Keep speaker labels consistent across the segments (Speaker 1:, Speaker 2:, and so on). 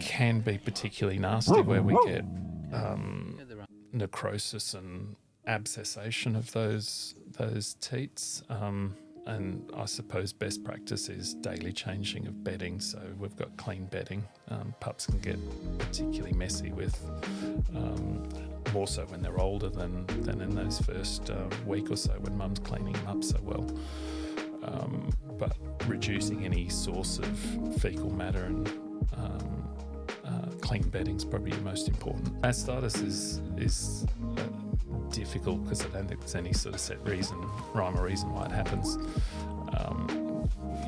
Speaker 1: can be particularly nasty, where we get necrosis and abscessation of those teats. And I suppose best practice is daily changing of bedding. So we've got clean bedding. Pups can get particularly messy with, more so when they're older than in those first week or so when mum's cleaning them up so well. But reducing any source of fecal matter and clean bedding is probably the most important. Mastitis is difficult because I don't think there's any sort of set rhyme or reason why it happens.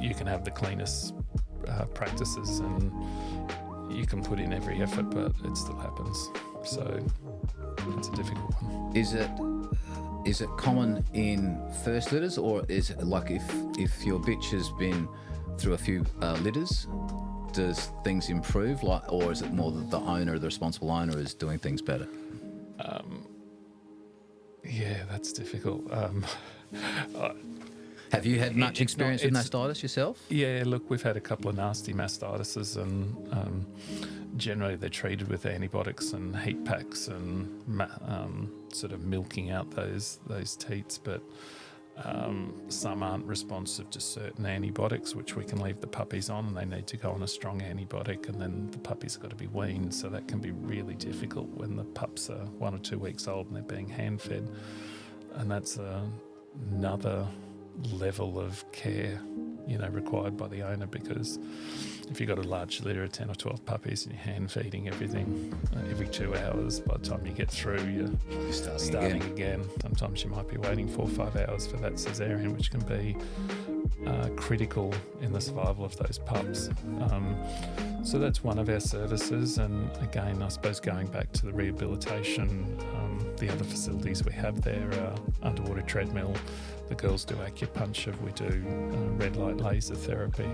Speaker 1: You can have the cleanest practices and you can put in every effort, but it still happens. So it's a difficult one.
Speaker 2: Is it common in first litters, or is it like if your bitch has been through a few litters, does things improve, or is it more that the owner, the responsible owner, is doing things better?
Speaker 1: Yeah, that's difficult.
Speaker 2: Have you had much experience with mastitis yourself?
Speaker 1: Yeah, look, we've had a couple of nasty mastitises, and generally they're treated with antibiotics and heat packs and sort of milking out those teats, but some aren't responsive to certain antibiotics, which we can leave the puppies on, and they need to go on a strong antibiotic, and then the puppy's got to be weaned, so that can be really difficult when the pups are 1 or 2 weeks old and they're being hand-fed, and that's another level of care, required by the owner, because if you've got a large litter of 10 or 12 puppies and you're hand feeding everything every 2 hours, by the time you get through, you're starting again. Sometimes you might be waiting 4 or 5 hours for that cesarean, which can be critical in the survival of those pups. So that's one of our services, and again, I suppose going back to the rehabilitation, the other facilities we have there are underwater treadmill. The girls do acupuncture, we do red light laser therapy,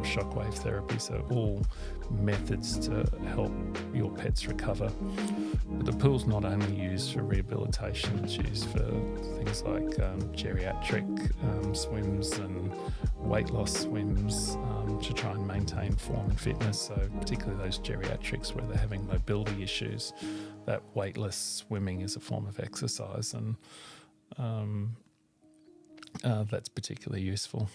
Speaker 1: shockwave therapy, so all methods to help your pets recover. But the pool's not only used for rehabilitation, it's used for things like geriatric swims and weight loss swims to try and maintain form and fitness. So particularly those geriatrics where they're having mobility issues, that weightless swimming is a form of exercise, and that's particularly useful.